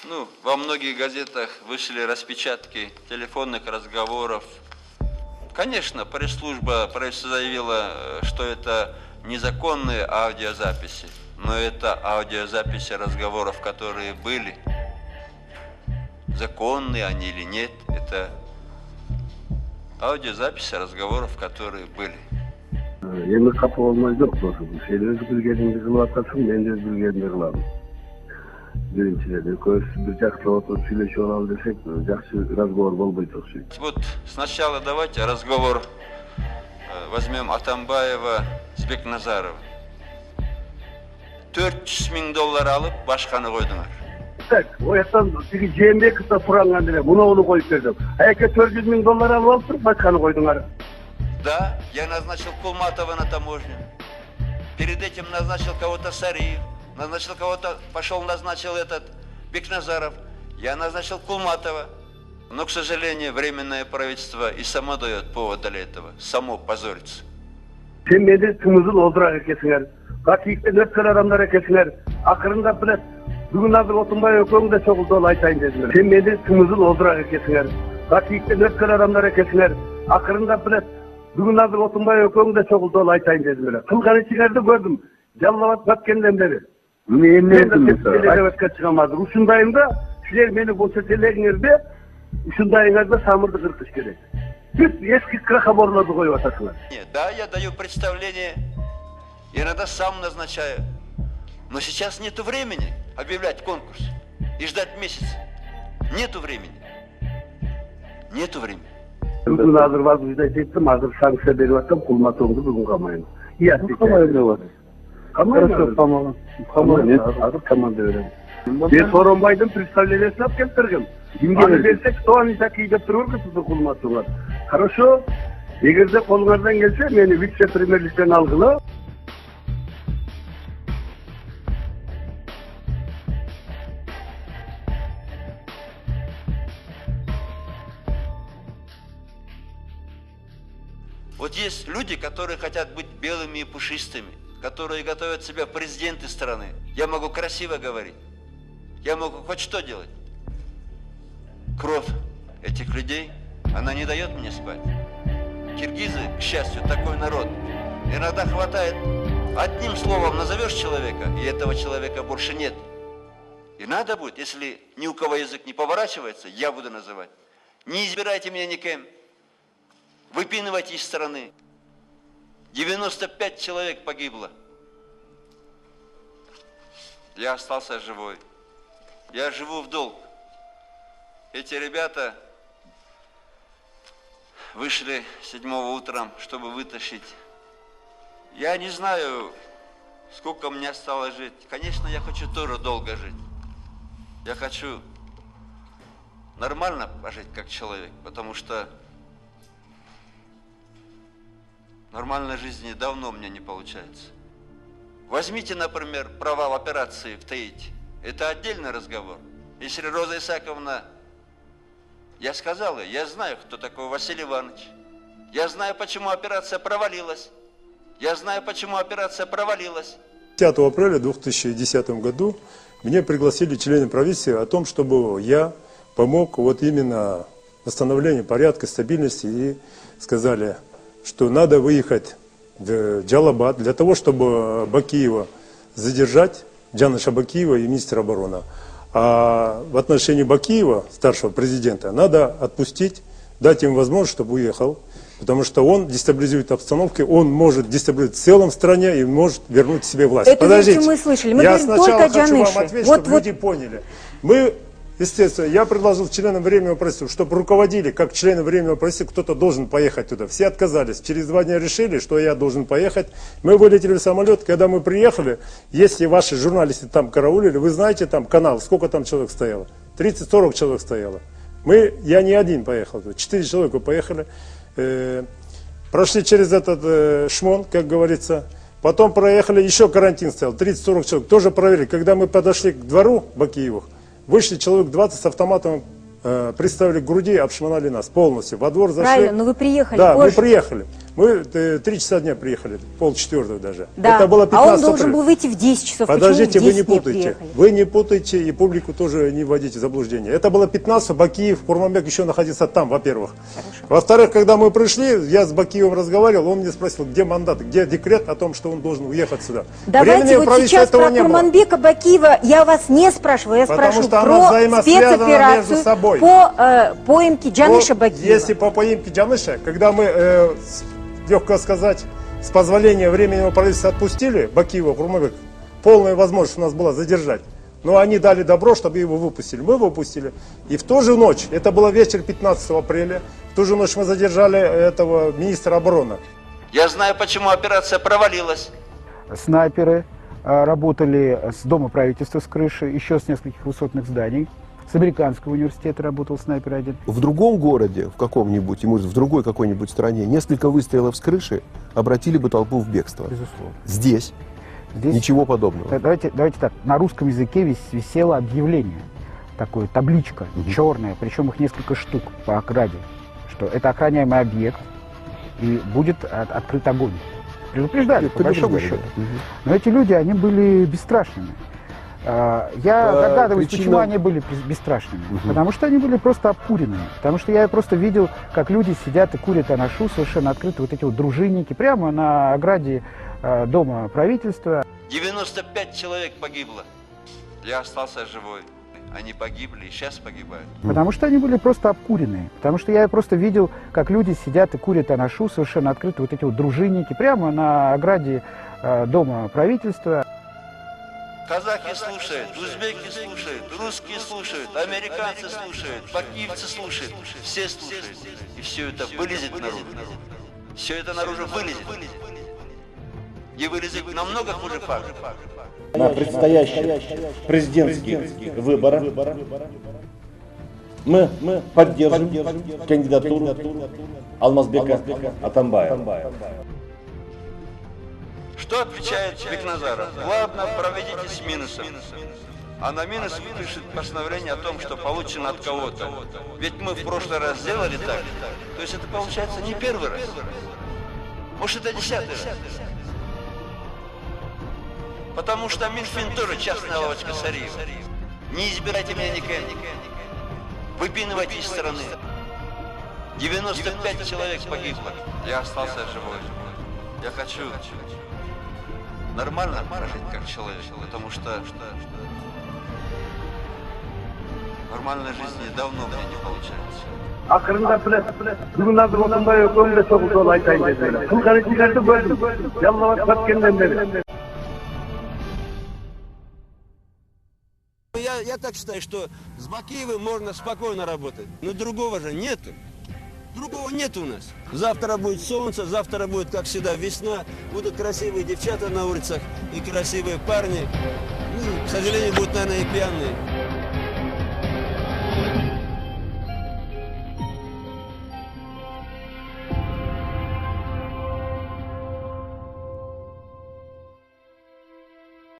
Ну, во многих газетах вышли распечатки телефонных разговоров. Конечно, пресс-служба правительства заявила, что это незаконные аудиозаписи, но это аудиозаписи разговоров, которые были. Законные они или нет, это аудиозаписи разговоров, которые были. Endi kapı olmaz yok dostum. Sen öz bilgenini kılıp atarsın, ben de öz bilgenini kılarım. Birinçilerde köz bir жақсы oturup söyleşi olalım desek, жақсы разговор болбой tursun. Вот сначала давайте разговор возьмем Атамбаева с Бекназарова. 400 000 доллар алып башканы койдуңар. Так, o yattan tigi Cembekov'da Kur'an'dan dile, buna onu koyup verdim. Herke 400 000 dolar alıp alıp başkanı koydun. Да, я назначил Кулматова на таможню. Перед этим назначил кого-то Сариев. Назначил кого-то, пошел назначил этот Бекназаров. Я назначил Кулматова. Но, к сожалению, временное правительство и само дает повод для этого. Само позорится. Sen beni tımızıl oldurak ekesinger. Katikten öpkör adamlar ekesinger. Akırında bilet. Bugün hazır Otunbay Ökön'ü de çoğuldu ol aytayın dediler. Sen beni tımızıl oldurak ekesinger. Katikten öpkör adamlar ekesinger. Akırında bilet. Bugün hazır Otunbay Ökön'ü de çoğuldu ol aytayın dediler. Kılganı çıkardı gördüm. Callavat batkenden beri. Ben de tepkileri ötke çıkamadı. Uşundayım da sizler beni bu seçeleğinizde uşundayınızda samırdı kırkış gerek. Biz eski крахоборларды koyup atasınlar. Да, я даю представление, иногда сам назначаю. Но сейчас нету времени объявлять конкурс и ждать месяц. Нету времени. Нету времени. Bugün hazır vazgeçte ettim, hazır sanksiya berip atsam Kulmatov'du bugün kamayın. İyi attık. Kamayın ne var? Kamayın kamayın. Kamayın hazır kamanda öğrendim. Ben Soronbay'dan представление снап келтиргем. Kimge versek soğan isaki deyip durur kısıdı Kulmatov'lar. Хорошо. Егерде қолыңардан келсе, мені вице-премьерліктен алғылы. Вот есть люди, которые хотят быть белыми и пушистыми, которые готовят себя в президенты страны. Я могу красиво говорить, я могу хоть что делать. Кровь этих людей, она не дает мне спать. Киргизы, к счастью, такой народ. Иногда хватает, одним словом назовешь человека, и этого человека больше нет. И надо будет, если ни у кого язык не поворачивается, я буду называть. Не избирайте меня никем. Выпинывайте из страны. 95 человек погибло. Я остался живой. Я живу в долг. Эти ребята вышли 7 утром, чтобы вытащить. Я не знаю, сколько мне осталось жить. Конечно, я хочу тоже долго жить. Я хочу нормально пожить как человек, потому что нормальной жизни давно у меня не получается. Возьмите, например, провал операции в Таити. Это отдельный разговор. Если Роза Исааковна, я сказал ей, я знаю, кто такой Василий Иванович. Я знаю, почему операция провалилась. Я знаю, почему операция провалилась. 10 апреля 2010 году мне пригласили члены правительства о том, чтобы я помог вот именно восстановлению порядка, стабильности, и сказали, что надо выехать в Джалабад для того, чтобы Бакиева задержать, Джаныша Бакиева и министра обороны. А в отношении Бакиева, старшего президента, надо отпустить, дать им возможность, чтобы уехал. Потому что он дестабилизирует обстановку, он может дестабилизировать в целом стране и может вернуть себе власть. Это подождите, мы слышали. Мы я говорим сначала только о хочу Джаныше. вам ответить, чтобы люди поняли. Мы, естественно, я предложил членам Временного правительства, чтобы руководили, как члены Временного правительства, кто-то должен поехать туда. Все отказались. Через 2 дня решили, что я должен поехать. Мы вылетели в самолет. Когда мы приехали, если ваши журналисты там караулили, вы знаете там канал, сколько там человек стояло? 30-40 человек стояло. Я не один поехал, 4 человека поехали. Прошли через этот шмон, как говорится. Потом проехали, еще карантин стоял, 30-40 человек. Тоже проверили. Когда мы подошли к двору Бакиевых, вышли человек 20 с автоматом, приставили к груди, обшмонали нас полностью. Во двор зашли. Правильно, но вы приехали Да, позже. мы приехали. Мы 3 часа дня приехали, 3:30 даже. Да, Это было 15 а он должен апреля. был выйти в 10 часов. Подождите, Почему в вы не 10 путайте. приехали? Вы не путайте и публику тоже не вводите в заблуждение. Это было 15, Бакиев, Курманбек еще находится там, во-первых. Во-вторых, когда мы пришли, я с Бакиевым разговаривал, он мне спросил, где мандат, где декрет о том, что он должен уехать сюда. Давайте Временного вот правительства сейчас этого про не было. Курманбека Бакиева я вас не спрашиваю, я Потому спрашиваю что она про взаимосвязана спецоперацию между собой. по поимке Джаныша Бакиева. Если по поимке Джаныша, когда мы, легко сказать, с позволения Временного правительства отпустили Бакиева, Курманбека, полная возможность у нас была задержать. Но они дали добро, чтобы его выпустили. Мы выпустили. И в ту же ночь, это было вечер 15 апреля, в ту же ночь мы задержали этого министра обороны. Я знаю, почему операция провалилась. Снайперы работали с дома правительства, с крыши, еще с нескольких высотных зданий. С американского университета работал снайпер один. В другом городе, в каком-нибудь, и может в другой какой-нибудь стране, несколько выстрелов с крыши обратили бы толпу в бегство. Безусловно. Здесь ничего подобного. Давайте так, на русском языке висело объявление, такое табличка черная, причем их несколько штук по ограде, что это охраняемый объект и будет открыт огонь. Предупреждали, по большому счету. Но эти люди, они были бесстрашными. Я догадываюсь, почему они были бесстрашными. Потому что они были просто обкуренными. Потому что я просто видел, как люди сидят и курят анашу совершенно открыто, вот эти вот дружинники, прямо на ограде дома правительства. 95 человек погибло. Я остался живой. Они погибли и сейчас погибают. Потому что они были просто обкуренные. Потому что я просто видел, как люди сидят и курят анашу совершенно открыто, вот эти вот дружинники, прямо на ограде дома правительства. Казахи слушают, узбеки слушают, русские слушают, американцы слушают, бакиевцы слушают, все слушают. И все это вылезет наружу. Все это наружу вылезет. И вылезет намного хуже факт. На предстоящих президентских выборах мы поддержим кандидатуру Алмазбека Атамбаева. Что отвечает Бекназаров? Ладно, проведите с минусом. А на минус пишет постановление о том, что получено от кого-то. Ведь мы в прошлый раз сделали так. То есть это получается не первый раз. Может, это 10-й раз. Потому что Минфин тоже частная лавочка Сариева. Не избирайте меня никем. Выпинывайте из страны. 95 человек погибло. Я остался живой. Я хочу нормально прожить как человек, потому что нормальной жизни давно мне не получается. Akırında bugün adı otunday ömrümde sokuldu olay tayinledi. Kılkanı çıkardı böldüm. Yallah batkenden beri. Я так считаю, что с Бакиевым можно спокойно работать, но другого же нету. Другого нет у нас. Завтра будет солнце, завтра будет, как всегда, весна. Будут красивые девчата на улицах и красивые парни. Ну, к сожалению, будут, наверное, и пьяные.